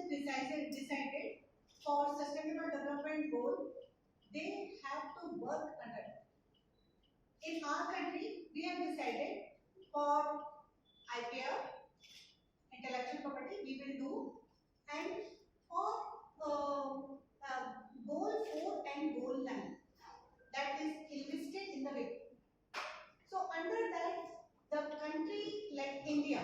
decided for sustainable development goal, they have to work under. In our country, we have decided for IPR, intellectual property, we will do, and for goal 4 and goal 9, that is enlisted in the way. So under that, the country like India,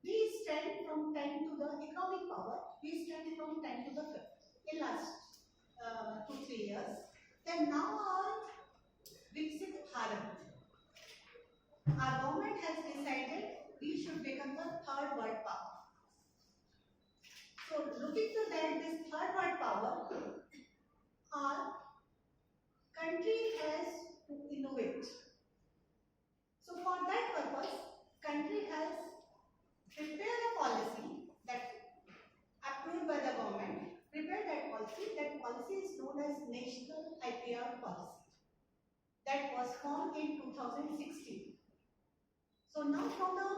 we stand from 10 to the economic power, we stand from 10 to the 5th in last 2-3 years. Then now our Viksit Bharat, our government has decided we should become the third world power. So looking to that, this third world power, our country has to innovate. So for that purpose, country has prepared a policy that approved by the government, prepared that policy. That policy is known as National IPR Policy. That was formed in 2016. So now from the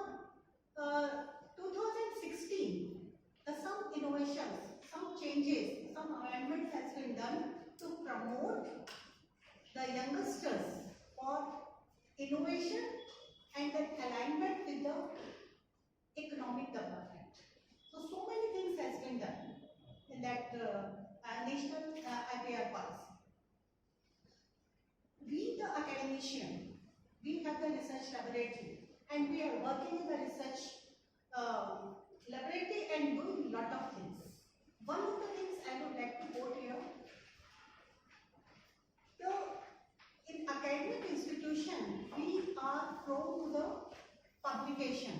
2016, some innovations, some changes, some amendments has been done to promote the youngsters for innovation and then alignment with the economic development. So many things has been done in that national IPR policy. We, the academician, we have the research laboratory, and we are working in the research laboratory and doing lot of things. One of the things I would like to quote here. So, in academic institution, we are prone to the publication.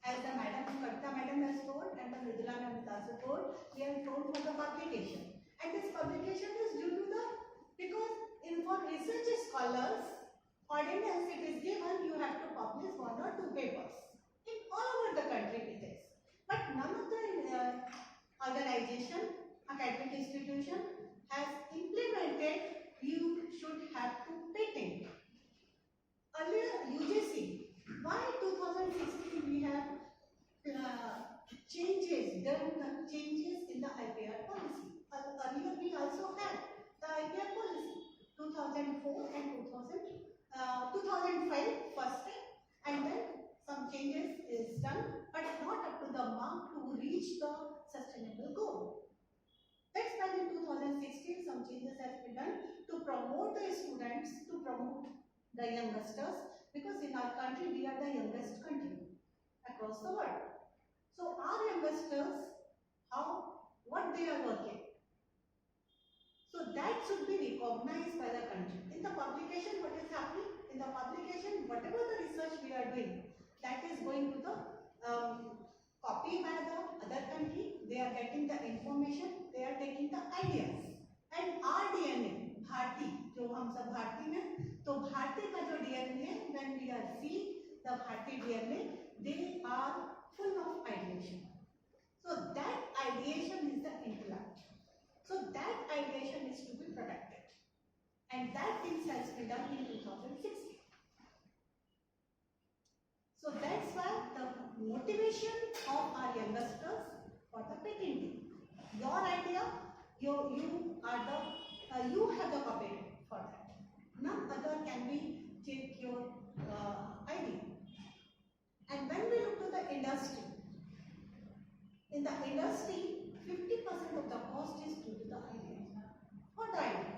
As the Kavita madam has told and the Mridula madam has told, we are prone to the publication. And this publication is due to the, because for research scholars, ordinance it is given, you have to publish 1 or 2 papers. In all over the country it is. But none of the organization, academic institution has implemented you should have to patent. Earlier UGC, why 2016 we have done changes in the IPR policy. Earlier we also had the IPR policy, 2004 and 2005 first time, and then some changes is done, but not up to the mark to reach the sustainable goal. That's why in 2016 some changes have been done to promote the students, to promote the youngsters, because in our country we are the youngest country across the world. So our youngsters, what they are working, so that should be recognized by the country. In the publication, what is happening? In the publication, whatever the research we are doing, that is going to the copy by the other country. They are getting the information, they are taking the ideas. And our DNA, Bharti, जो हम सब भारती में, तो भारती का जो DNA है, when we are seeing the Bharti DNA, they are full of ideation. So that ideation is the intellect. So that ideation is to be protected. And that thing has been done in 2016. So that's why the motivation of our youngsters for the patenting. Your idea, you have the copyright for that. None other can be take your idea. And when we look to the industry, in the industry, 50% of the cost is due to the idea. What the idea?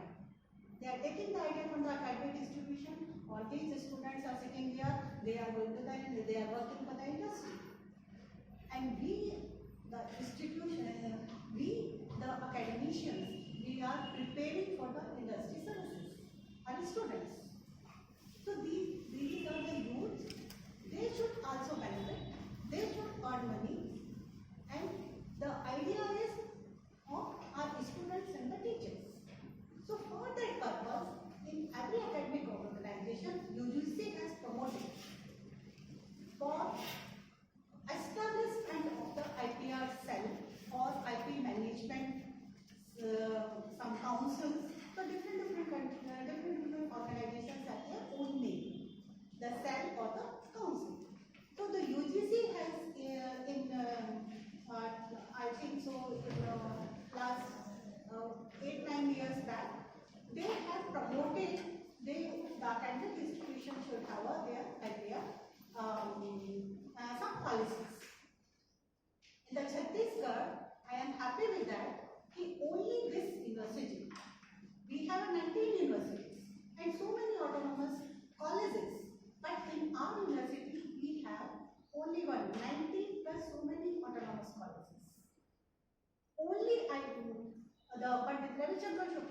They are taking the idea from the academic institution. All these students are sitting here. They are going to they are working for the industry. And we, the institution, the academicians, we are preparing for the industry services. Our students. So these are the youth. They should also benefit. They should earn money. And the idea is of our students and the teachers. So for that purpose, in every academic organization, UGC has promoted for establishment of the IPR cell or IP management, some councils, so different organizations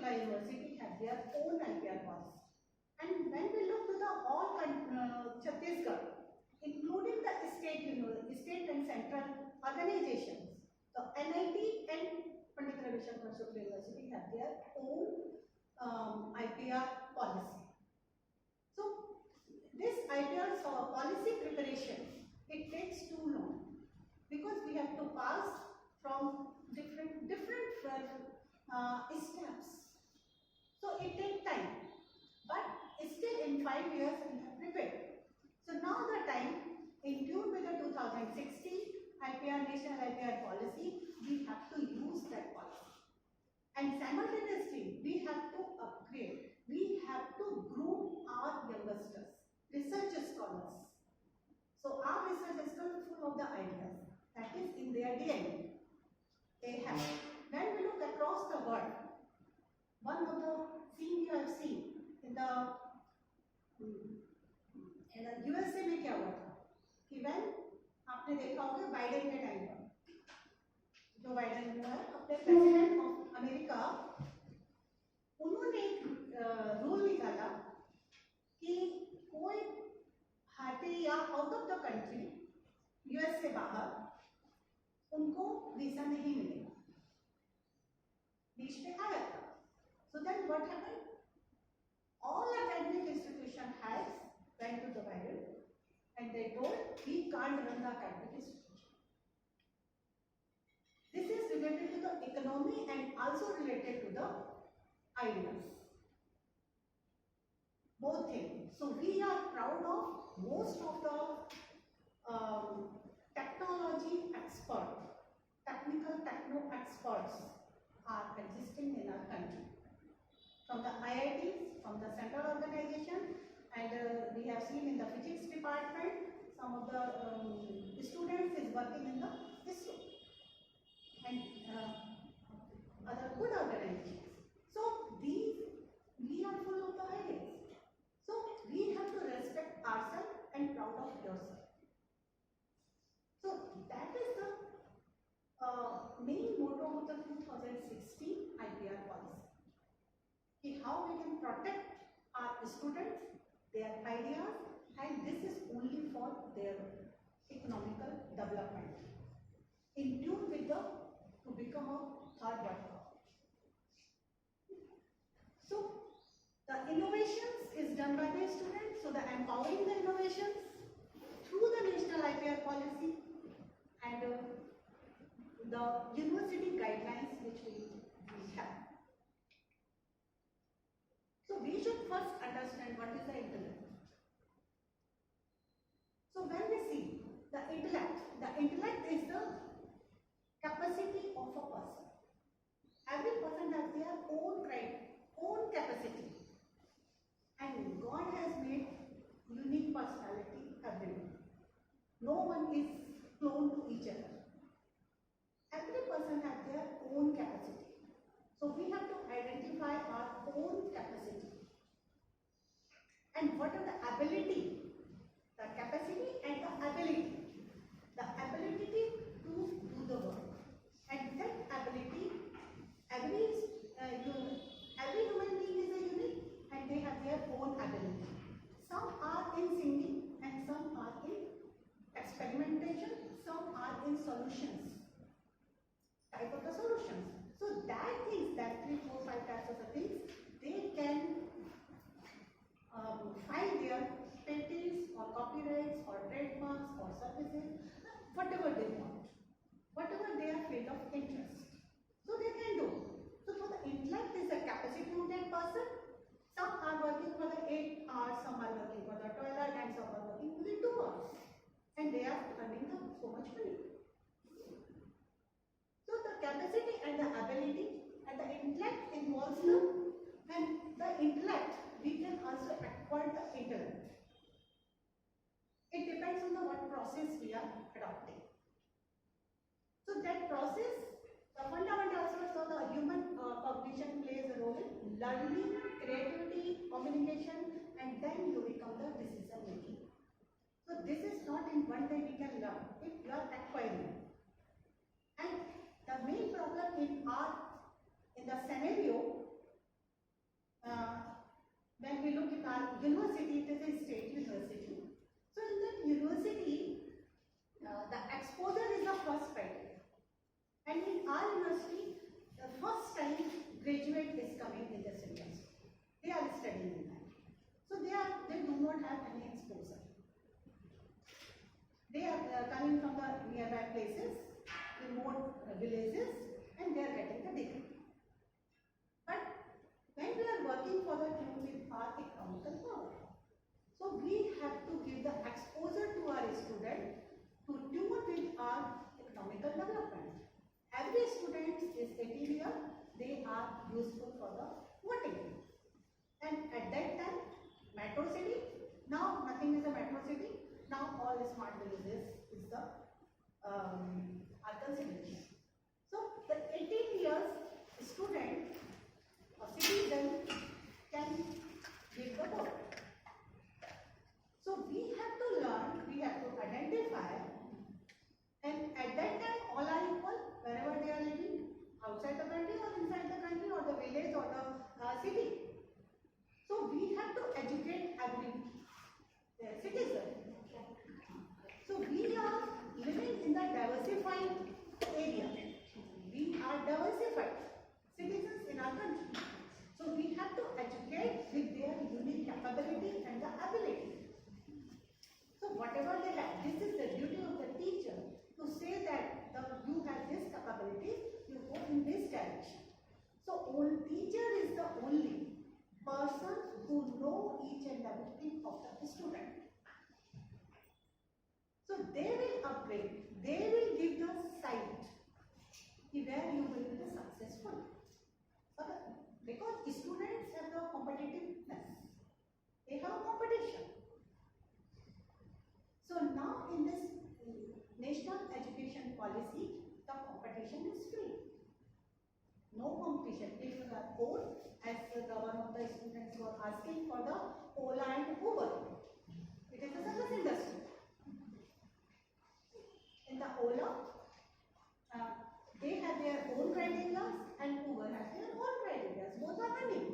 Shukla University have their own IPR policy. And when we look to the all Chhattisgarh, including the state and central organizations, the NIT and Pandit Ravi Shankar Shukla University have their own IPR policy. So this IPR policy preparation, it takes too long because we have to pass from different steps. So it takes time, but still in 5 years we have prepared. So now the time, in tune with the 2016 IPR National IPR policy, we have to use that policy. And simultaneously, we have to upgrade, we have to groom our youngsters, research scholars. So our research scholars are full of the ideas, that is in their DNA. They have. When we look across the world, one of the scene you have seen in the USA में क्या हुआ था कि when आपने देखा होगा Biden के time पर जो बाइडेन हुआ है अपने प्रेसिडेंट ऑफ अमेरिका उन्होंने एक रूल निकाला कि कोई भारतीय या out of the country US से बाहर उनको वीजा नहीं मिलेगा बीच में आया था. So then what happened? All academic institution has went to the Biden and they told we can't run the academic institution. This is related to the economy and also related to the ideas. Both things. So we are proud of most of the technology experts, technical techno experts are existing in our country. From the IITs, from the central organization, and we have seen in the physics department, some of the students is working in the ISRO and other good organizations. So these, we are full of the ideas. So we have to respect ourselves and proud of yourself. So that is the main motto of the 2016 IPR policy. How we can protect our students, their ideas, and this is only for their economical development in tune with the to become a third world power. So the innovations is done by the students, so the empowering the innovations through the national IPR policy and the university guidelines which we have. So we should first understand what is the intellect. So when we see the intellect is the capacity of a person. Every person has their own capacity. And God has made unique personality everyone. No one is clone to each other. Every person has their own capacity. So we have to identify our own capacity. And what are the ability? The capacity and the ability. The ability to do the work. And that ability, every human being is a unique and they have their own ability. Some are in singing and some are in experimentation, some are in solutions. Type of the solutions. So that things, that 3, 4, 5 types of the things, they can file their patents or copyrights or trademarks or services, whatever they want, whatever their field of interest. So they can do. So for the intellect is the capacity of that person. Some are working for the 8 hours, some are working for the 12 hours, and some are working for the 2 hours. And they are earning so much money. So the capacity and the ability and the intellect involves them, and the intellect, we can also acquire the intellect. It depends on the what process we are adopting. So that process, the fundamental aspects of the human cognition plays a role in learning, creativity, communication, and then you become the decision making. So this is not in one day we can learn, if you are acquiring. And the main problem in the scenario remote villages, and they are getting the degree. But when we are working for the tune with our economical power, so we have to give the exposure to our student to tune with our economical development. Every student is 18 years, they are useful for the voting. And at that time, metro city, now nothing is a metro city, now all smart villages is the are considered. So the 18 years student or citizen can give the vote. So we have to learn, we have to identify, and at that time all are equal wherever they are living, outside the country or inside the country or the village or the city. So we have to educate every citizen. So we are living in the diversified area. We are diversified citizens in our country. So we have to educate with their unique capability and the ability. So whatever they have, this is the duty of the teacher to say that you have this capability, you go in this direction. So teacher is the only person who know each and everything of the student. So they will upgrade, they will give the sight where you will be successful. Okay? Because students have the competitiveness, they have competition. So now in this national education policy, the competition is free. No competition. If the code, as one of the students were asking for the Ola and Uber, it is a service industry. In the Ola, they have their own criteria and Uber has their own criteria. Both are running.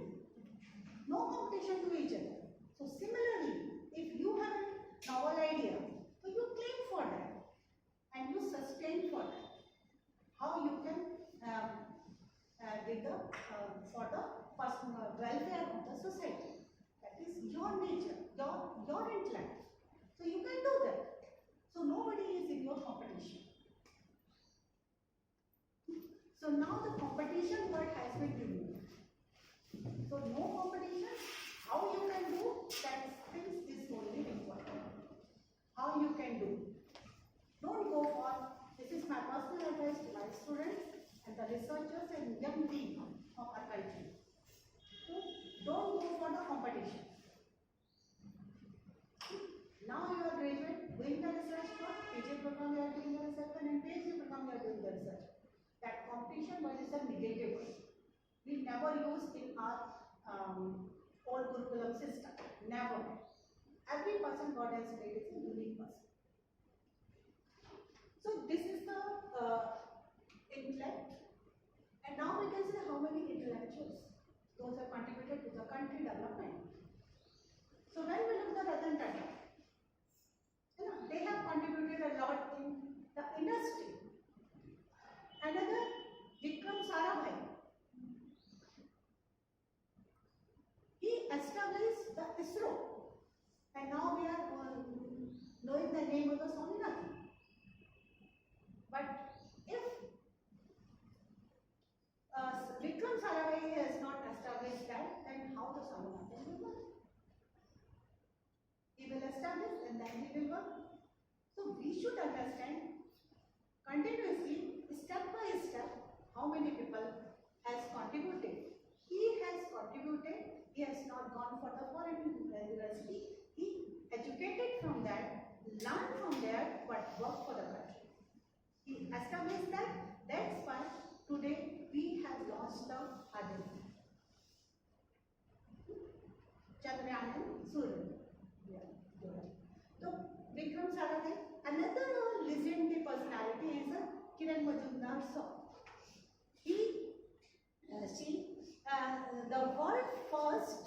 No competition to each other. So similarly, if you have a novel idea, so you claim for that and you sustain for that. How you can give the for the personal welfare of the society. That is your nature, your intellect. So you can do that. So nobody is in your competition. So now the competition word has been removed. So no competition. How you can do that is only important. How you can do. Don't go for, this is my personal advice to my students and the researchers and young team of our country. So don't go for the competition. Now you are graduate, doing the research work, PhD program you are doing the research and PhD program you are doing the research. That competition word is a negative word. We never use in our old curriculum system. Never. Every person God has created is a unique person. So this is the intellect. And now we can say how many intellectuals those have contributed to the country development. So when we look at Ratan Tata, they have contributed a lot in the industry. Another, Vikram Sarabhai. He established the ISRO. And now we are knowing the name of the Swaminathan. But if Vikram Sarabhai has not established that, then how the Swaminathan will work? He will establish and then he will work. So we should understand continuously, step by step, how many people has contributed. He has contributed, he has not gone for the foreign university, he educated from that, learned from there, but worked for the country. He established that, that's why today we have launched the Aditya. Chandrayaan and Surya. So Vikram Sarabhai, another legendary personality is Kiran Majumdar-Shaw. The world first,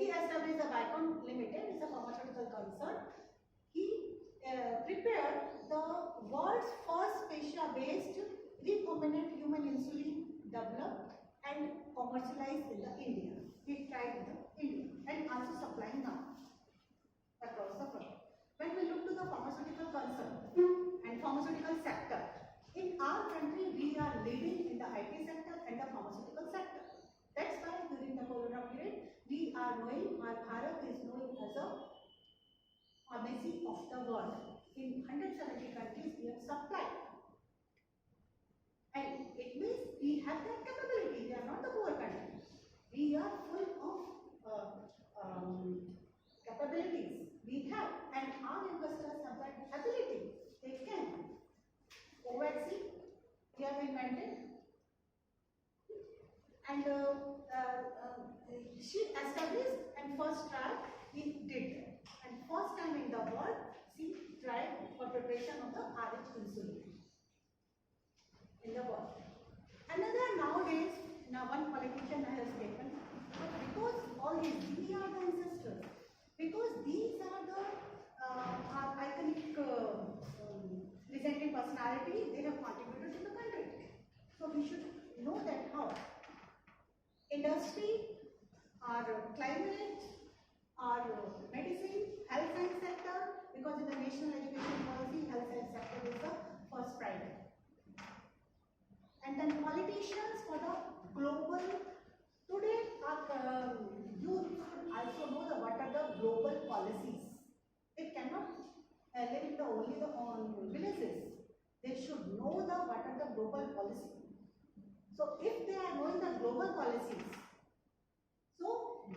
he established the Bicon Limited, it's a pharmaceutical concern. He prepared the world's first fascia-based recombinant human insulin developed and commercialized in India. He tried in India and also supplying now across the world. When we look to the pharmaceutical concern and pharmaceutical sector, in our country are knowing, our Bharat is known as a pharmacy of the world. In 170 countries we have supplied. And it means we have that capability. We are not the poor country. We are full of capabilities. We have, and our investors have that ability. They can. Covaxin, we have invented, and she established and first trial he did that. And first time in the world she tried for preparation of the RH insulin in the world. Another nowadays, now one politician has taken, because all these are the ancestors, because these are the our iconic presenting personality, they have contributed to the country. So we should know that how. Industry, our climate, our medicine, health science sector, because in the national education policy, health science sector is the first priority. And then politicians for the global, today our youth should also know what are the global policies. It cannot live in only the villages. They should know what are the global policies. So if they are knowing the global policies, so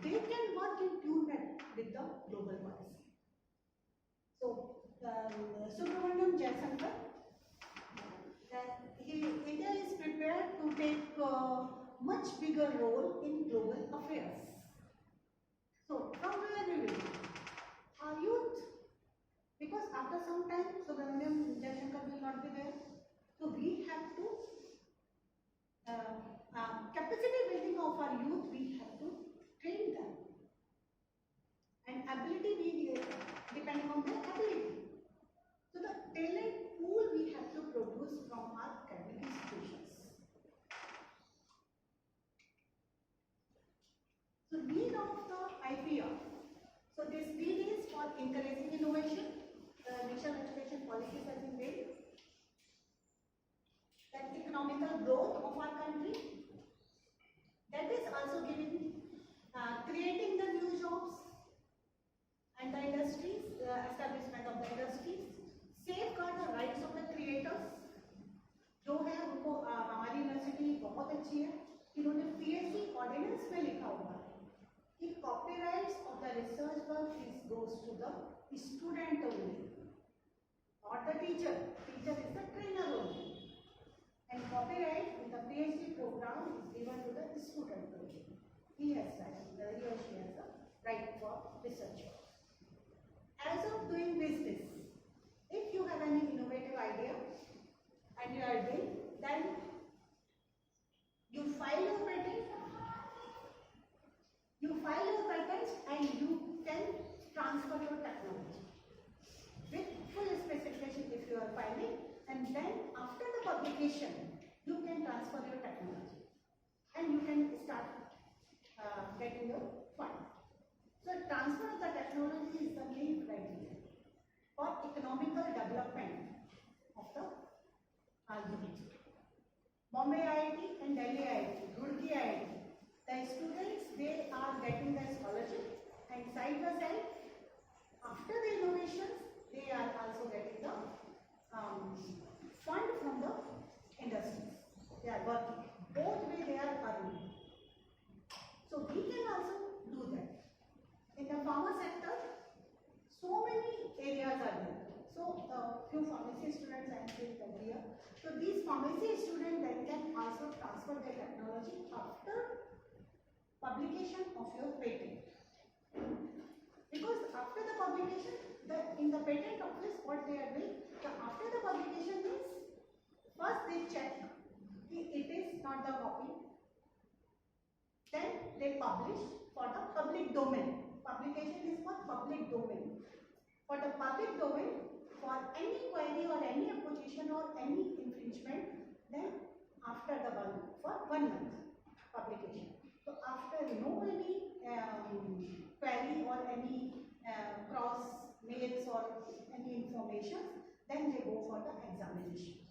they can work in tune with the global policy. So Subramaniam Jaishankar, India is prepared to take a much bigger role in global affairs. So from where we will? Our youth. Because after some time, Subramaniam Jaishankar will not be there. So we have to capacity building of our youth, we have to train them. And ability we depending on their ability. So the talent pool we have to produce from our academic institutions. So need of the IPR. So this need is for encouraging innovation. The national education policies have been made. That economical growth of our country. That is also giving, creating the new jobs and the industries, establishment of the industries, safeguard the rights of the creators. जो है उनको हमारी university बहुत अच्छी है, इन्होंने PhD ordinance में लिखा हुआ है कि copyrights of the research work goes to the student only, not the teacher. Teacher is the trainer only. And copyright in the PhD program is given to the student only. He has right, he or she has a right for research. As of doing business, if you have any innovative idea and you are doing, then you file your patent. You file your patent and you can transfer your technology with full specification if you are filing. And then after the publication, you can transfer your technology and you can start getting your fund. So transfer of the technology is the main criteria for economical development of the youth. Bombay IIT and Delhi IIT, Roorkee IIT, the students, they are getting the scholarship, and side by side, after the innovations, they are also getting the fund from the industries. They are working. Both way they are earning. So we can also do that. In the pharma sector, so many areas are there. So few pharmacy students I am saying over here. So these pharmacy students then can also transfer their technology after publication of your patent. Because after the publication, in the patent office, what they are doing, after the publication means, first they check it is not the copy. Then they publish for the public domain. Publication is for public domain. For the public domain, for any query or any opposition or any infringement, then after the for 1 month publication. So after no any query or any cross mails or any information, then they go for the examination.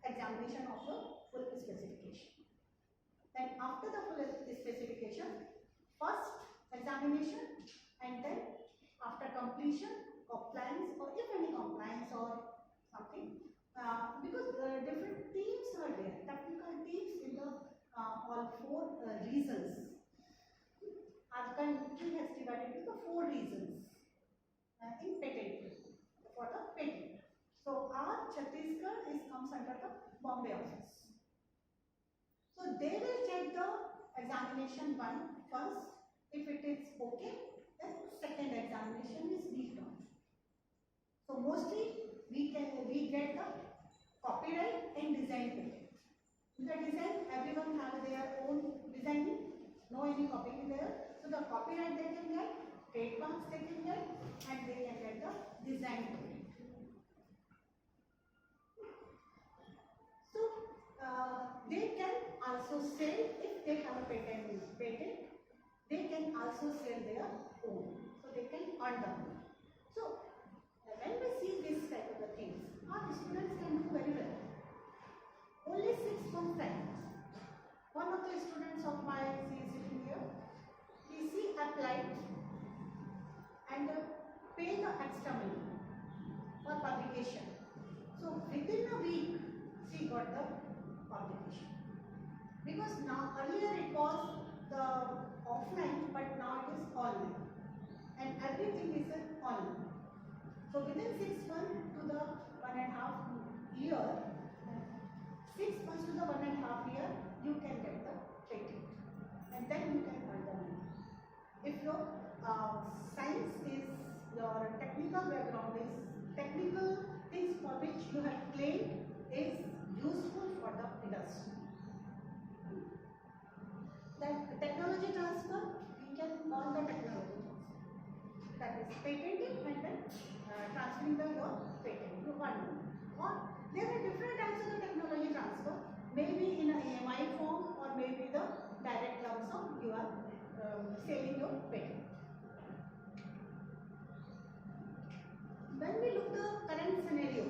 Examination of the full specification. Then after the full specification, first examination, and then after completion, compliance, or if any compliance or something, because different teams are there, technical teams in the all four regions. Our country has divided into 4 regions in patent for the patent. So our Chhattisgarh comes under the Bombay office. So they will check the examination one first. If it is okay, then second examination is done. So mostly we get the copyright and design patent. In the design, everyone have their own designing, no any copying there. So the copyright they can get, trademarks they can get, and they can get the design patent. So they can also sell, if they have a patent, they can also sell their own. So they can earn the money. So when we see this type of things, our students can do very well. Only 6 months time. One of the students of mine is sitting here. He applied and paid the extra money for publication. So within a week, she got the publication. Because now earlier it was the offline, but now it is online, and everything is online. So within 6 months to the 1.5 year, 6 months to the 1.5 year, you can get the patent, and then you can earn the money. If your science is, your technical background is, technical things for which you have claimed is useful for the industry. That technology transfer, we can earn the technology transfer. That is patenting and then transferring your patent. You earn. Or there are different types of the technology transfer. Maybe in a AMI form, or maybe the direct lump sum you are selling your patent. When we look the current scenario,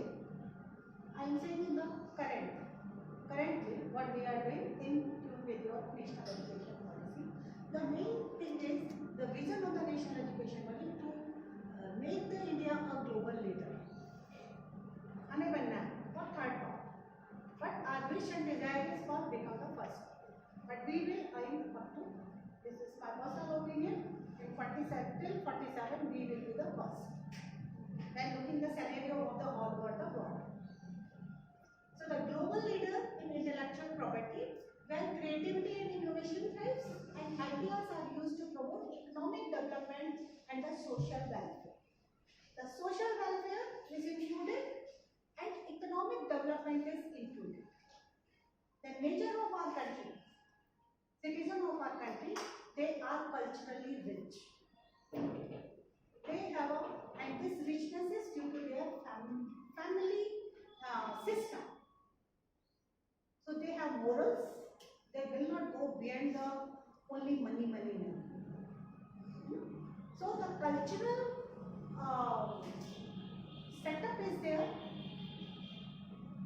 I am saying in the currently what we are doing in tune with your national education policy. The main thing is the vision of the national education policy to make the India a global leader. What third part? But our wish and desire is for become the first. But we will aim up to, this is my personal opinion, in 47 till 47 we will be the first. Then looking the scenario of the all over the world. So the global leader in intellectual property, where creativity and innovation thrives, and ideas are used to promote economic development and the social welfare. The social welfare is included and economic development is included. The nature of our country, citizens of our country, they are culturally rich. They have and this richness is due to their family system. So they have morals. They will not go beyond the only money. So the cultural setup is there.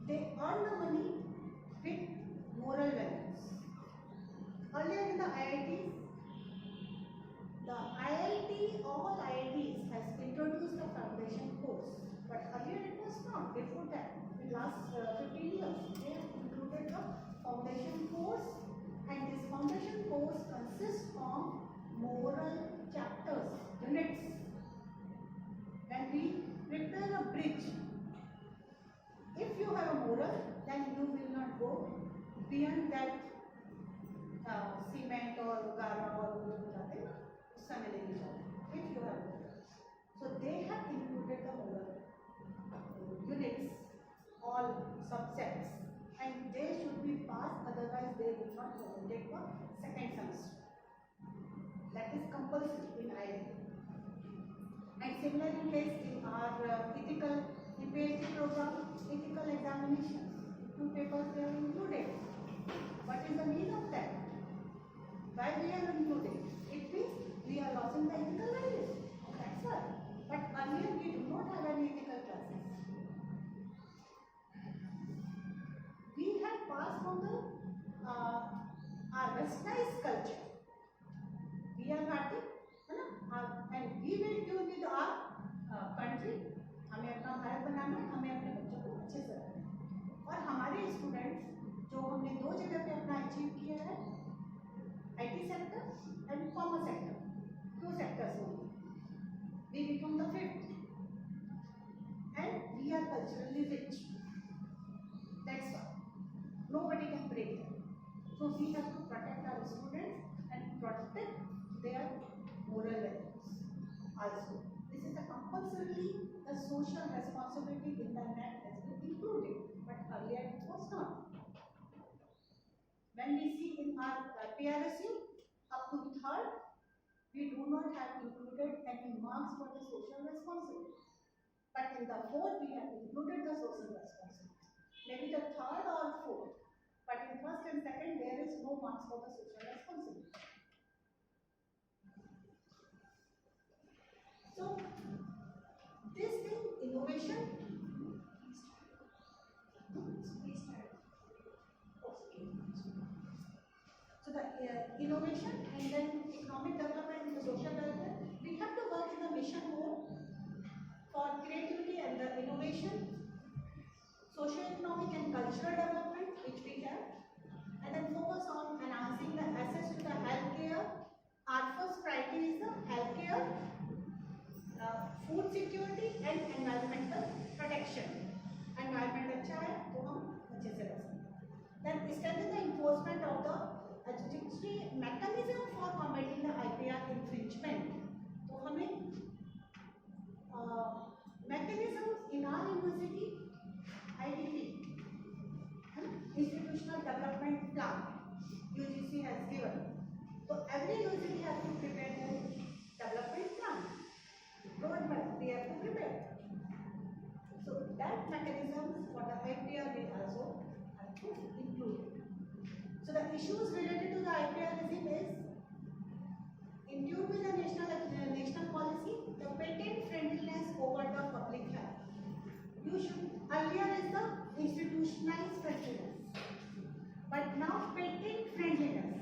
They earn the money with moral values. Earlier in the IITs, all IITs has introduced the foundation course, but earlier it was not. Before that, in last 15 years, they have included the foundation course, and this foundation course consists of moral chapters, units. When we prepare a bridge, if you have a moral, then you will not go beyond that cement or gara or if you have moral. So they have included the moral units, all subjects, and they should be passed, otherwise they will not take the second semester. That is compulsory in IIT. And similar in case in our ethical in PhD program, ethical examinations, 2 papers they are included. What is the meaning of that? Why we are including? It means we are losing the ethical values. That's why. But earlier we do not have any ethical classes. We had passed on the our westernized culture. We are Bharati, traditionally rich. That's why nobody can break them. So we have to protect our students and protect their moral values also. This is a compulsorily the social responsibility in the net has been included, but earlier it was not. When we see in our PRSU up to third, we do not have included any marks for the social responsibility. But in the fourth, we have included the social responsibility. Maybe the third or fourth. But in first and second, there is no marks for the social responsibility. So, this thing, innovation, so the innovation and then economic development and the social welfare, we have to work in the mission mode for creativity and the innovation, socio-economic and cultural development, which we have, and then focus on enhancing the access to the healthcare. Our first priority is the healthcare, food security and environmental protection. Environment अच्छा है तो हम अच्छे से रह सकते हैं. Then strengthen the enforcement of the adjudicatory mechanism for combating the IPR infringement. तो हमें mechanisms in our university IDP, Institutional Development Plan, UGC has given. So every university has to prepare their development plan. Roadmap we have to prepare. So that mechanisms for the IPR we also have to include. So the issues related to the IPR regime is in tune with the national policy, the patent friendliness over the public health. You should earlier is the institutionalized friendliness, but now patent friendliness.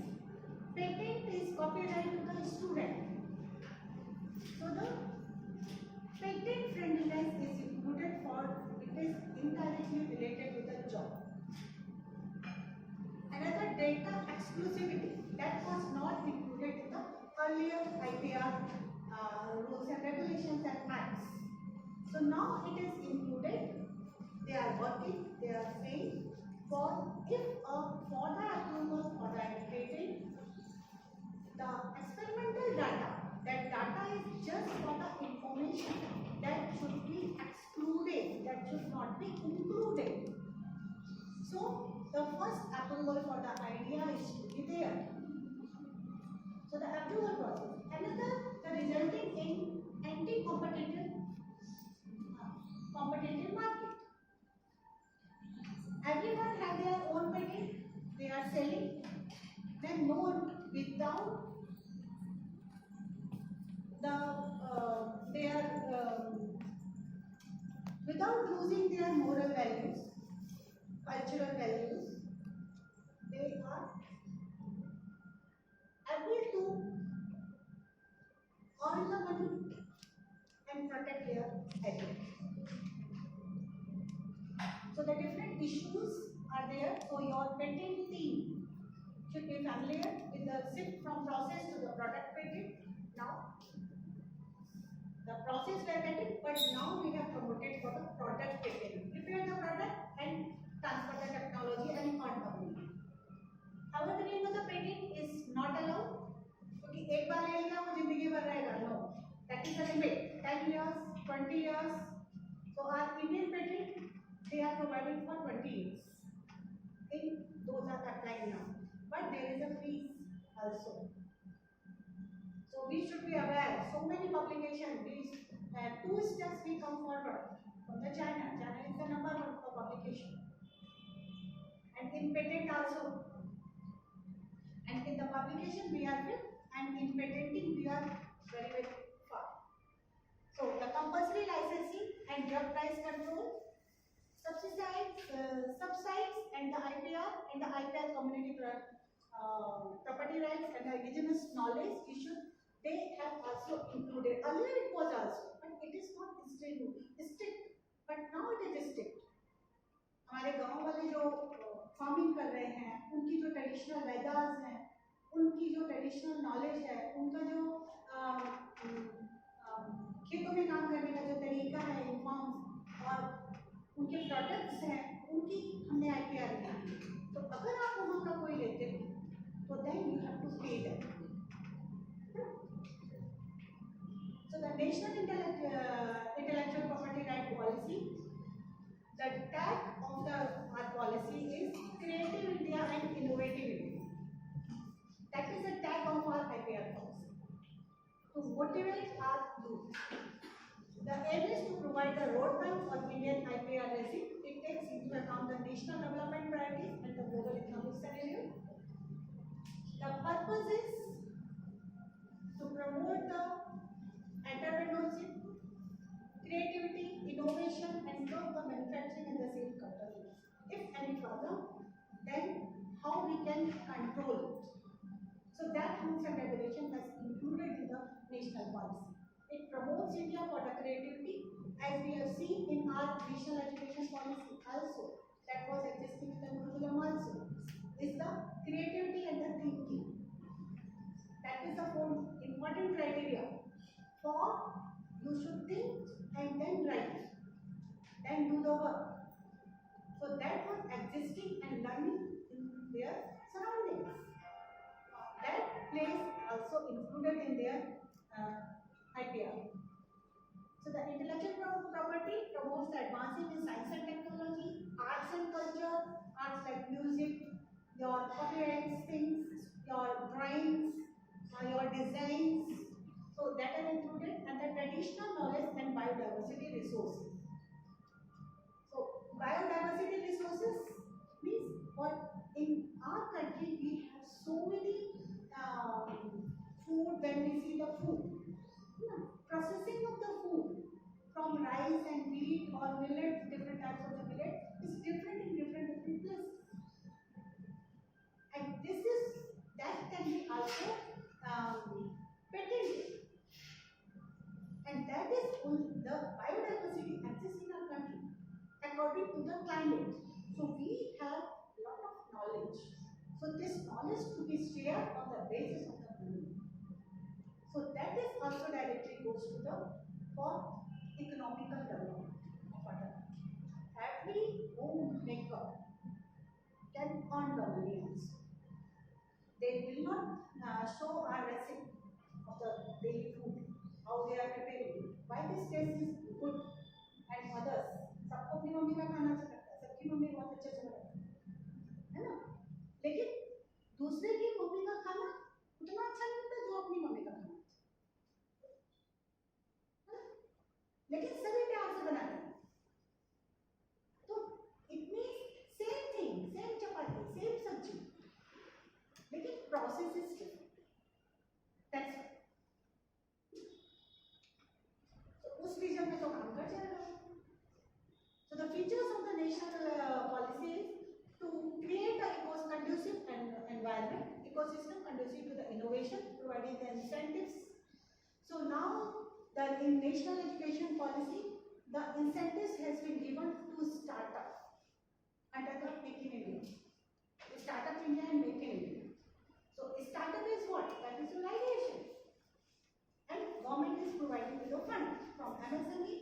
Patent is copyright to the student. So the patent friendliness is included for it is indirectly related with the job. Another data exclusivity that was not included in the earlier IPR rules and regulations and acts. So now it is included. They are working. They are saying for if for the approval for the patent, the experimental data, that data is just for the information that should be excluded, that should not be included. So the first approval for the idea is to be there. So the approval process. Another, the resulting in anti-competitive competitive market. Everyone has their own patent. They are selling. Then no one without without losing their moral values, cultural values, they are able to earn the money and protect their identity. So the different issues are there. So your patent team should be familiar with the shift from process to the product patent. Now the process were patent, but now we have promoted for the product patent. Prepare the product and transfer the technology and earn the money. Evergreen with the patent is not allowed. क्योंकि एक बार ले लिया वो जिंदगी भर रहेगा. No, that is the limit. 10 years, 20 years. So our Indian patent they are providing for 20 years. In those are applied now, but there is a fees also. So we should be aware. So many publications. These 2 steps we come forward from the China. China is the number 1 for publication, and in patent also. And in the publication we are good, and in patenting we are very far. So the compulsory licensing and drug price control, subsides and the IPR and the IPR community property rights and the indigenous knowledge issue, they have also included. Earlier it was also, but it is not strict, but now it is strict. हमारे गांव वाले जो farming कर रहे हैं, उनकी जो traditional Vedas हैं, उनकी जो ट्रेडिशनल नॉलेज है, उनका जो खेतों में काम करने का जो तरीका है, इन्फॉर्म्स और उनके प्रोडक्ट्स हैं, उनकी हमने IPR लिया। तो अगर आप वहाँ का कोई लेते हो तो देन यू हैव टू पे that. So the National Intellectual Property Right Policy, the tag of our policy is Creative India and Innovative India. That is the tag of our IPR policy. To motivate our youth. The aim is to provide a roadmap for Indian IPR regime. It takes into account the national development priorities and the global economic scenario. The purpose is to promote the entrepreneurship, creativity, innovation, and grow the manufacturing and the sales culture. If any problem, then how we can control it. So that rules and regulation has included in the national policy. It promotes India for the creativity, as we have seen in our national education policy also, that was existing in the curriculum also, is the creativity and the thinking. That is the four important criteria for you should think and then write, then do the work. So that was existing and learning in their surroundings. That place also included in their IPR. So the intellectual property promotes the advancing in science and technology, arts and culture, arts like music, your copyrights things, your drawings, your designs. So that are included, and the traditional knowledge and biodiversity resources. So biodiversity resources means what in our country we have so many food. When we see the food, processing of the food from rice and wheat or millet, different types of the millet is different in different places, and this is that can be also patented, and that is the biodiversity exists in our country according to the climate. So we have a lot of knowledge. So this knowledge to be shared on the basis of the community. So that is also directly goes to the for economical development of our country. Every homemaker can earn the money also. They will not show our recipe of the daily food, how they are preparing, why this taste is good and others. सबको अपनी mummy का खाना अच्छा लगता है, सबकी mummy बहुत अच्छे से बनाती है ना, लेकिन दूसरे की मम्मी का खाना उतना अच्छा नहीं लगता जो अपनी मम्मी का खाना, लेकिन सभी प्यार से बनाते हैं। तो it means same thing, same chapati, same सब्जी, लेकिन प्रोसेस इज डिफरेंट। दैट्स तो उस विजन में तो काम कर जाएगा। So the features of the national policy is to create a conducive environment, ecosystem conducive to the innovation, providing the incentives. So now the in national education policy, the incentives has been given to startup under the Make in India, Startup India and Make in India. So startup is what? That is realization, and government is providing the fund from MSME.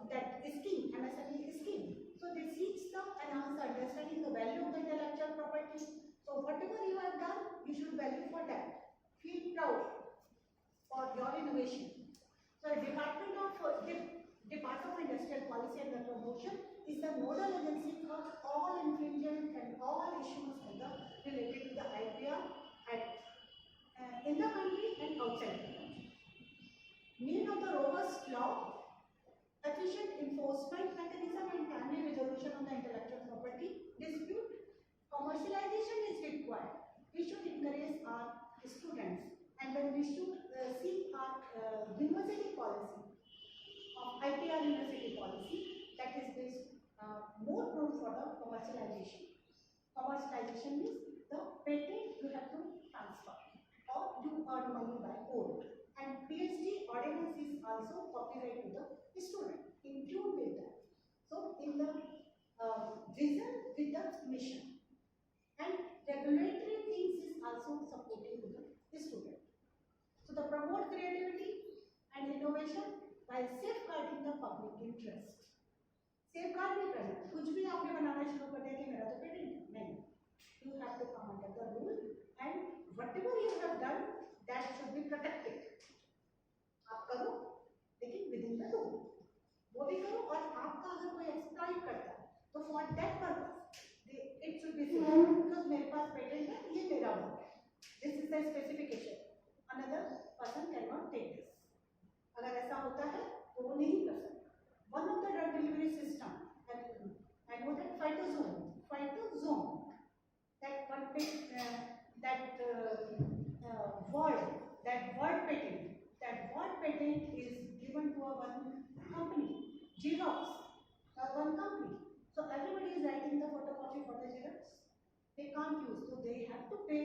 That scheme, MSME scheme. So this seeks the enhance understanding the value of the intellectual property. So whatever you have done, you should value for that. Feel proud for your innovation. So the Department of Industrial Policy and the Promotion is the nodal agency for all infringement and all issues related to the IPR Act in the country and outside the country. Need of the robust law, efficient enforcement mechanism, and timely resolution of the intellectual property dispute. Commercialization is required. We should encourage our students, and then we should see our university policy of IPR university policy that is based more prone for the commercialization. Commercialization means the patent you have to transfer or you earn money by code. And PhD ordinance is also copyright to the student, include with that. So in the vision with the mission, and regulatory things is also supporting to the student. So the promote creativity and innovation, while safeguarding the public interest. Safeguard नहीं करना, कुछ भी आपने बनाना शुरू कर दिया कि मेरा तो पेटेंट नहीं. You have to come under the rule and whatever you have done that should be protected. आप करो लेकिन within the rule. वो भी करो और आपका अगर कोई एक्सप्लॉइट करता है तो for that purpose it should be safe because मेरे पास पेटेंट है, ये मेरा वर्क है. This is the specification. Another person cannot take this. अगर ऐसा होता है तो वो नहीं कर सकता. One of the drug delivery system, I know that phytosome, that one that word patent is given to a one company, Xerox, one company. So everybody is writing the photocopy for the Xerox. They can't use, so they have to pay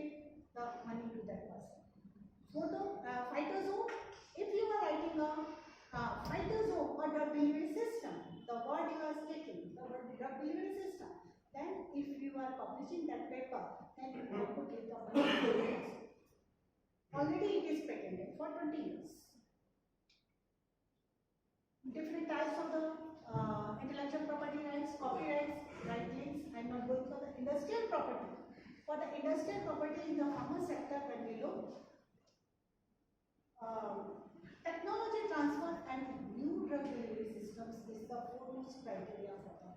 the money to that person. Phytosome, if you are writing a phytosome or drug delivery system, the word you are taking, the word drug delivery system, then if you are publishing that paper, then you have to give the money to the person. Already it is patented for 20 years. Different types of the intellectual property rights, copyrights, right links. I am not going for the industrial property. For the industrial property in the pharma sector, when we look, technology transfer and new drug delivery systems is the foremost criteria for the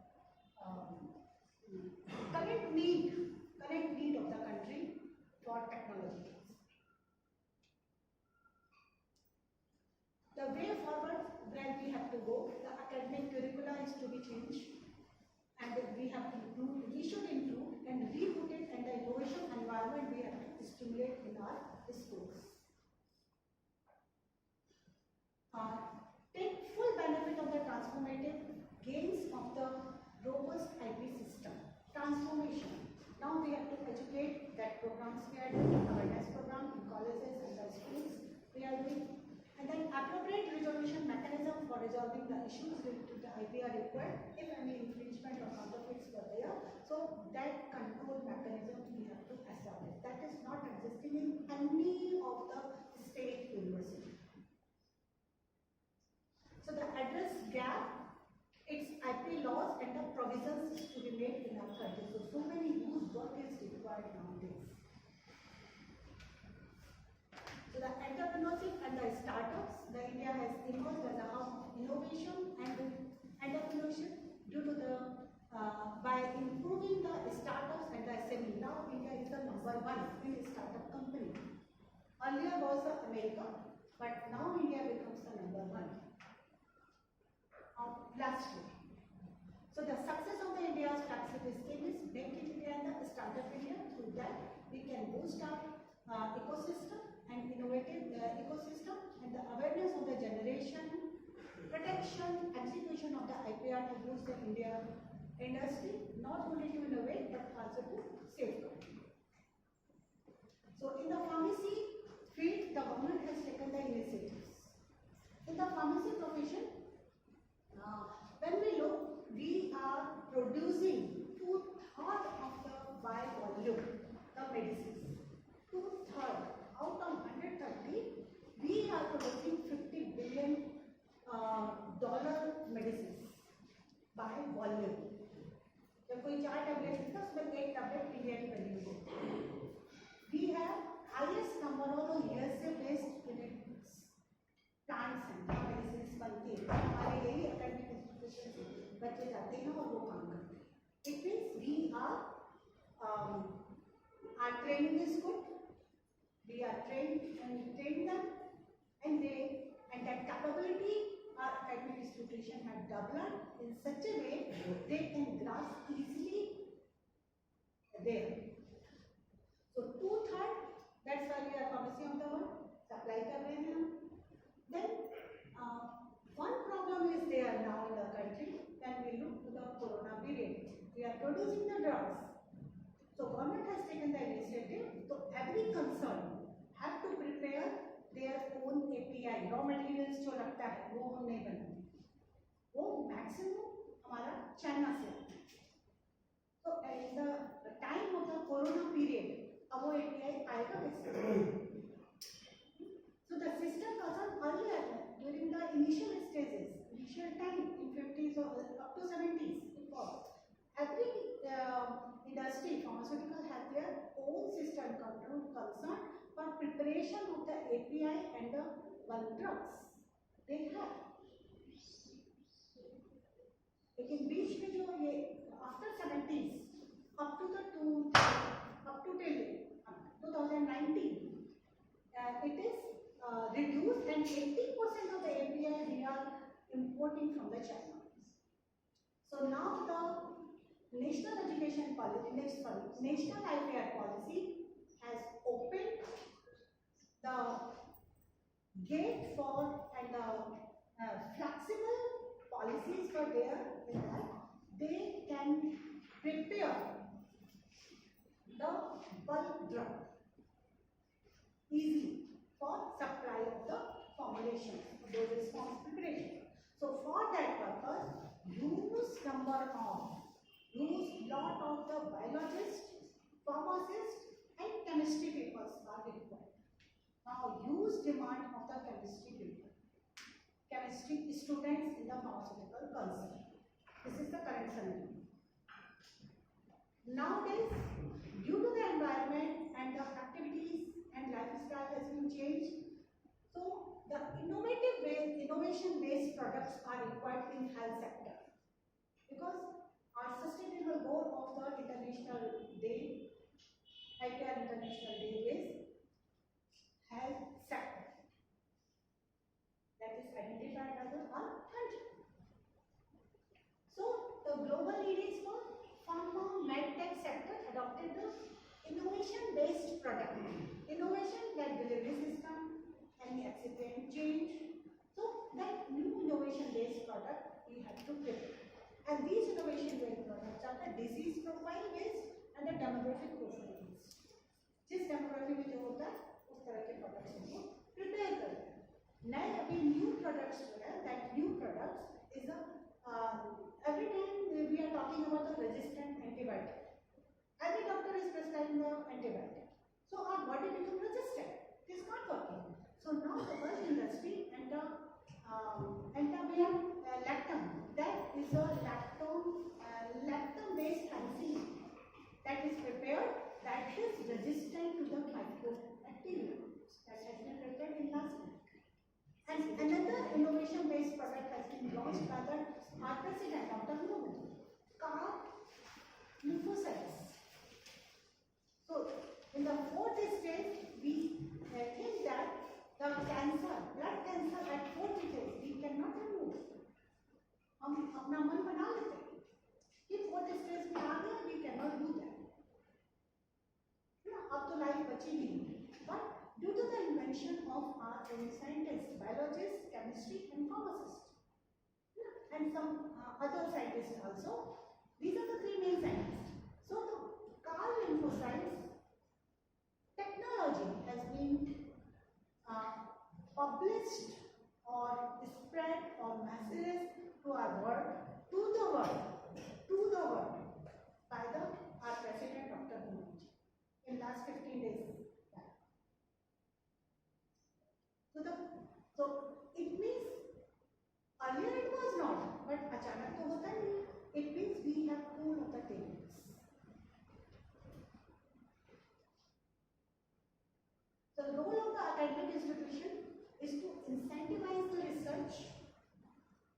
current need of the country for technology. The way forward where we have to go, the academic curricula is to be changed, and we should improve and reboot it, and the innovation environment we have to stimulate in our schools. Take full benefit of the transformative gains of the robust IP system. Transformation. Now we have to educate that programs we are doing, awareness program in colleges and the schools we are doing. And then appropriate resolution mechanism for resolving the issues related to the IP are required if any infringement or counterfeits were there. So that control mechanism we have to establish. That is not existing in any of the state universities. So the address gap, its IP laws and the provisions to be made in our country. So many whose work is required nowadays. So the entrepreneurship and the startups, the India has emerged as a hub of innovation and entrepreneurship due to the by improving the startups and the SME. Now India is the #1 in startup company. Earlier was America, but now India becomes the #1 last year. So the success of the India's flagship scheme is Make in India and the Startup India. Through that we can boost our ecosystem and innovative ecosystem and the awareness of the generation, protection, execution of the IPR to boost the India industry, not only to innovate but also to safeguard. So in the pharmacy field, the government has taken the initiatives. In the pharmacy profession, when we look, we are producing 2/3 of the by volume, the medicines. 2/3 out of 130, we are producing $50 billion medicines by volume. जब कोई 4 tablet लिखता है उसमें 1 tablet India की बनी हुई है. We have highest number of USA based clinics, plants and medicines बनती है. हमारे यही academic institutions से बच्चे जाते हैं और वो काम करते हैं. It means we are our training is good. We are trained and train them, and that capability our academic institution have developed in such a way they can grasp easily there. So 2/3, that's why we are pharmacy of the world, supply कर रहे हैं हम. Then one problem is there now in the country. When we look to the corona period, we are producing the drugs. So government has taken the initiative. So every concern have to prepare their own API, raw materials जो लगता है वो हम नहीं बनाते, वो maximum हमारा China से आता है. So in the time of the corona period, अब वो API आएगा कैसे? So the system was earlier during the initial stages, initial time in 50s or up to 70s, it was. Every industry, pharmaceutical, have their own system concern for preparation of the API and the bulk drugs. They have. लेकिन बीच में जो ये after 70s up to till 2019, it is reduced, and 80% of the API we are importing from the China. So now the national education policy, national IPR policy has opened the gate for and the flexible policies for there in that they can prepare the bulk drug easily for supply of the formulation, dosage response preparation. So for that purpose, use lot of the biologists, pharmacists and chemistry papers are required. Now huge demand of the chemistry paper. Chemistry students in the pharmaceutical concern. This is the current scenario. Nowadays, due to the environment and the activities and lifestyle has been changed, so the innovation-based products are required in health sector, because our sustainable goal of the International Day, IPR International Day, is health sector. That is identified as our country. So the global leaders for pharma medtech sector adopted the innovation-based product. Innovation like delivery system, any excipient change. So that new innovation-based product we have to prepare. And these innovation-based products are the disease profile based and the demographic profile based. जिस demography में जो होता है उस तरह के products को prepare करते हैं. नए अभी new products जो है, that new products is a every time we are talking about the resistant antibiotic. Every doctor is prescribing the antibiotic. So our body becomes resistant. It is not working. So now the first industry and the lactam, that is a lactam-based penicillin that is prepared, that is resistant to the mycobacteria that has been prepared in last week. And another innovation-based product has been launched by our president, Dr. Modi, CAR lymphocytes. So in the fourth stage, we think that the cancer, blood cancer at fourth stage, we cannot remove. हम अपना मन बना लेते हैं कि fourth stage में आ गया, we cannot do that. अब तो लाइफ बची नहीं, but due to the invention of our own scientists, biologists, chemistry and physicists, and some other scientists also, these are the three main scientists. So the CAR lymphocytes technology has been published or spread or messages to our world, to the world by our president Dr. Modi in last 15 days. So it means earlier it was not, but अचानक तो होता नहीं. It means we have pulled of the tables. The role of the academic institution is to incentivize the research,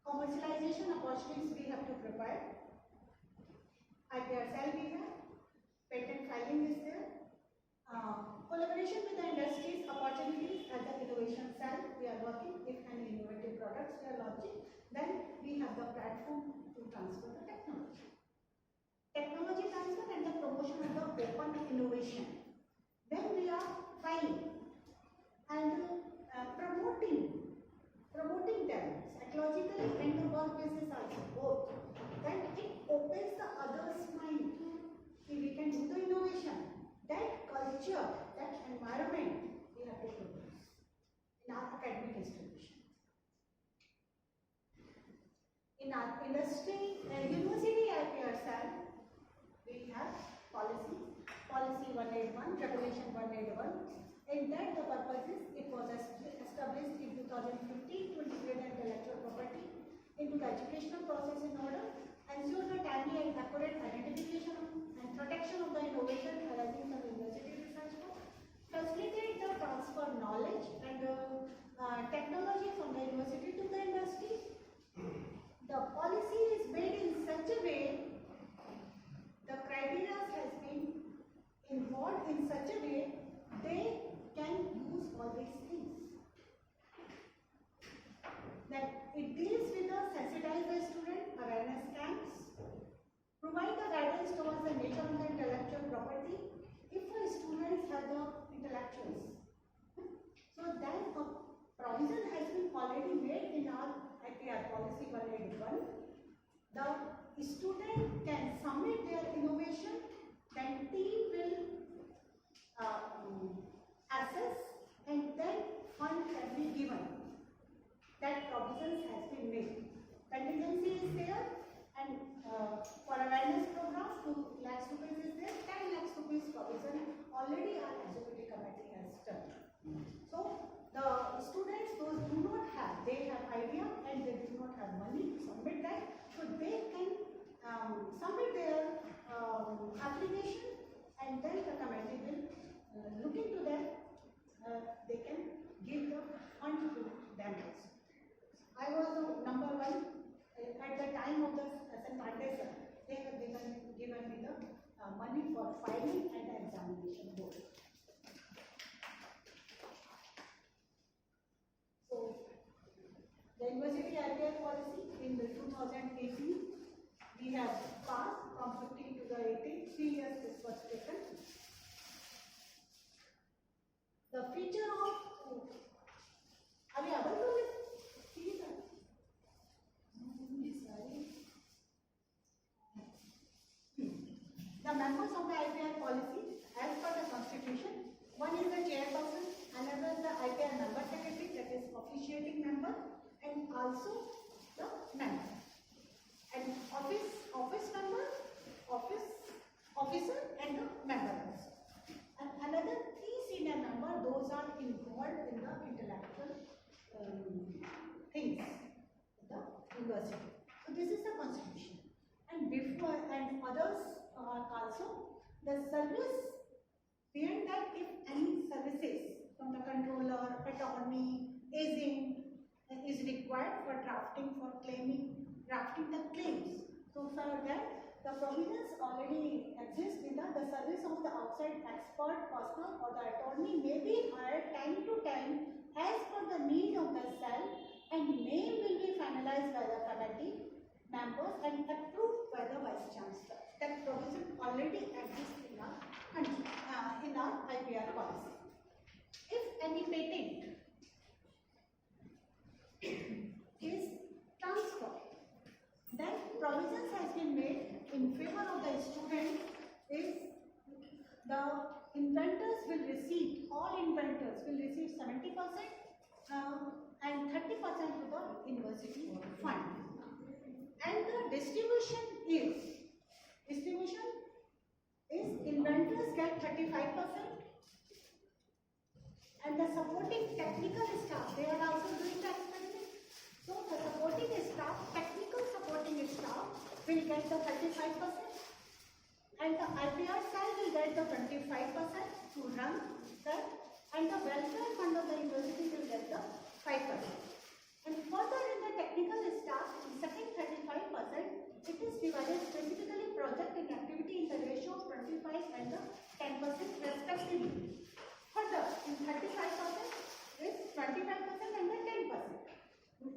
commercialization opportunities we have to provide. IPR cell we have, patent filing is there, collaboration with the industries, opportunities at the innovation cell we are working. If any innovative products we are launching, then we have the platform to transfer the technology. Technology transfer and the promotion of the open innovation. Then we are filing and promoting them psychologically and the work basis also both. Then it opens the others' mind. If we can do the innovation, that culture, that environment we have to produce in our academic institution. In our industry, university IPR cell, we have policy 181, regulation 181, In that the purpose is it was established in 2015 to integrate the intellectual property into the educational process in order ensure the timely and accurate identification and protection of the innovation arising from university research work, facilitate the transfer of knowledge and technology from the university to the industry. The policy is made in such a way, the criteria has been involved in such a way they can use all these things. That it deals with the sensitize the student, awareness camps, provide the guidance towards the nature of the intellectual property if the students have the intellectuals. So then a provision has been already made in our IPR policy 181. The student can submit their innovation, then team will assess and then fund can be given. That provisions has been made. Contingency is there and for awareness program 2 lakhs rupees is there, 10 lakhs rupees provision already our executive committee has done. So the students those do not have, they have idea and they do not have money to submit that, so they can submit their application and then the committee will look into that. They can give the fund to them also. I was number one at the time of the SN Pandey sir. They have given me the money for filing and the examination board. So the university IPR policy in the 2018 we have passed from 15 to the 18. 3 years this was taken. The feature of are you able to listen? The members of the IPR policy as per the constitution, one is the chairperson, another is the IPR member secretary, that is officiating member, and also the member. And office member, officer and the member also. And another 3 senior members, those are involved in the intellectual things in the university. So this is the constitution. And before and others are also the service beyond that, if any services from the controller, attorney, agent is required for drafting the claims. So for that the provisions already exist in the service of the outside expert personnel or the attorney may be hired time to time as per the need of the cell, and name will be finalized by the committee members and approved by the vice chancellor. That provision already exists in our country, in our IPR policy. If any patent is transferred, then provisions has been made in favor of the student is the inventors will receive, all inventors will receive 70% and 30% to the university fund. And the distribution is inventors get 35% and the supporting technical staff, they are also doing the experiment. So the supporting staff, technical supporting staff will get the 35% and the IPR cell will get the 25% to run that, and the welfare fund of the university will get the 5%. And further in the technical staff, the second 35%, it is divided specifically project and activity in the ratio of 25 and the 10% respectively. Further, in 35% is 25% and the 10%.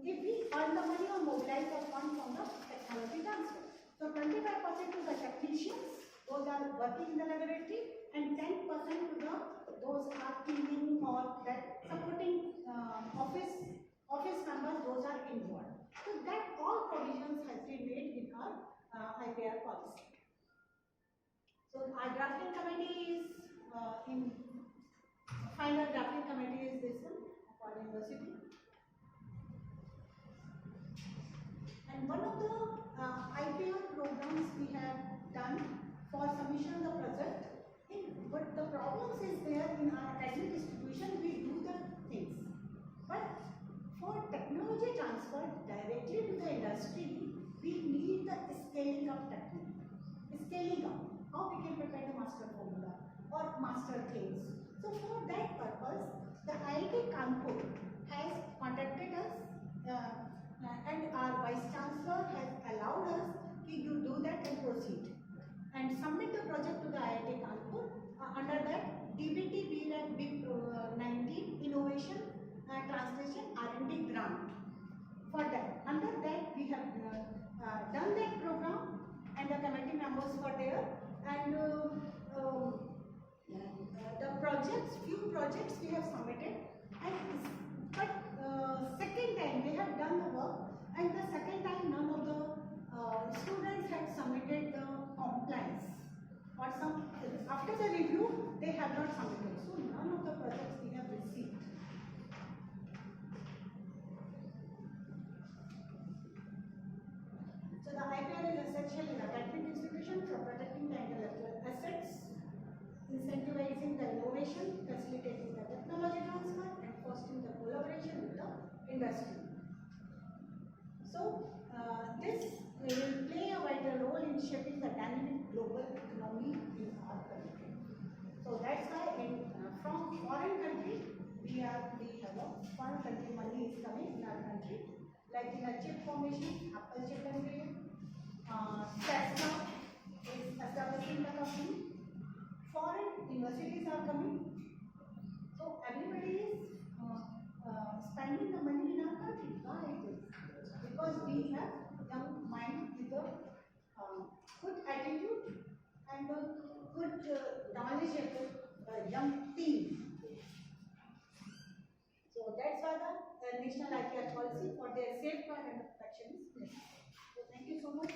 If we earn the money or mobilize the fund from the technology transfer. So 25% to the technicians, those are working in the laboratory, and 10% to the those are cleaning or that supporting office members, those are involved. So that all provisions has been made in our IPR policy. So our drafting committee is in final drafting committee is this one for university. And one of the IPR programs we have done for submission of the project, but the problems is there in our academic distribution. master things. So for that purpose, the IIT Kanpur has contacted us and our Vice Chancellor has allowed us that you do that and proceed and submit the project to the IIT Kanpur under that DBT BRAC BIP 19 Innovation Translation R&D grant. For that, under that we have done that program and the committee members were there and the projects, few projects we have submitted and but second time they have done the work and the second time none of the students had submitted the compliance or some after the review they have not submitted, so none of the projects we have received. So the IPR is essential in academic institution for protecting the intellectual assets, incentivizing the innovation, facilitating the technology transfer and fostering the collaboration with the industry. So this will play a vital role in shaping the dynamic global economy in our country. So that's why from foreign country we have a foreign country money is coming in our country, like in a chip formation, Apple Chip and Grade, Tesla is establishing the company, foreign universities are coming. So everybody is spending the money in our country. Why it is? Because we have young mind with a good attitude and a good knowledgeable young team. So that's why the national IPR policy for their safeguard and protection is necessary. So thank you so much.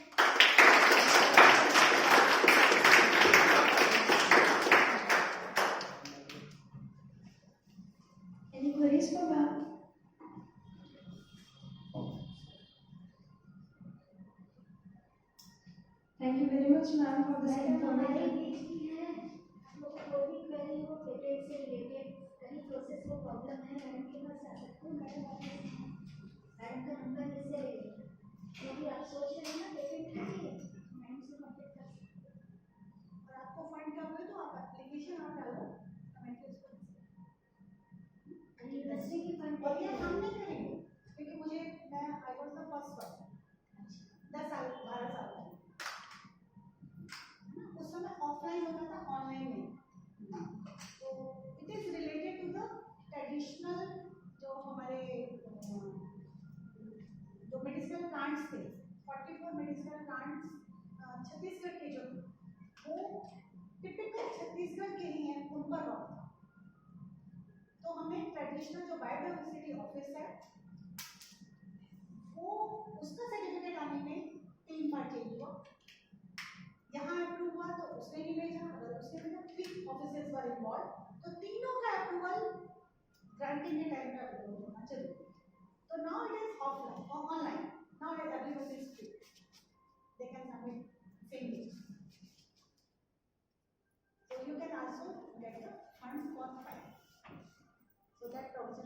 Any queries for ma'am? Thank you very much ma'am for this information. Process को problem है madam के पास आ सकते हो, madam का number जैसे यदि आप सोच रहे हैं ना पेटेंट के लिए मैडम से कांटेक्ट कर सकते हैं और आपको फंड का हुए तो आप एप्लीकेशन आप डालो कमेंट के उसको यूनिवर्सिटी की फंड और ये हम नहीं करेंगे क्योंकि मुझे मैं I was the first person 10 साल 12 साल का ना उस समय ऑफलाइन होता था ऑनलाइन नहीं, तो it is related to the traditional जो हमारे जो मेडिसिनल प्लांट्स थे 44 मेडिसिनल प्लांट्स छत्तीसगढ़ के जो वो टिपिकल छत्तीसगढ़ के ही हैं, उन पर रॉक था। तो हमें ट्रेडिशनल जो बायोडाइवर्सिटी ऑफिस है वो उसका सर्टिफिकेट आने में 3 बार चेंज हुआ, यहाँ अप्रूव हुआ तो उसने नहीं भेजा, अगर उसने भेजा 3 ऑफिसर्स वर इन्वॉल्व, तो तीनों का अप्रूवल ग्रांटिंग के टाइम पे अप्रूवल होना चाहिए। तो नाउ इट इज ऑफलाइन और online, now everyone is free, they can submit same day, so you can also get the funds for fine, so that provision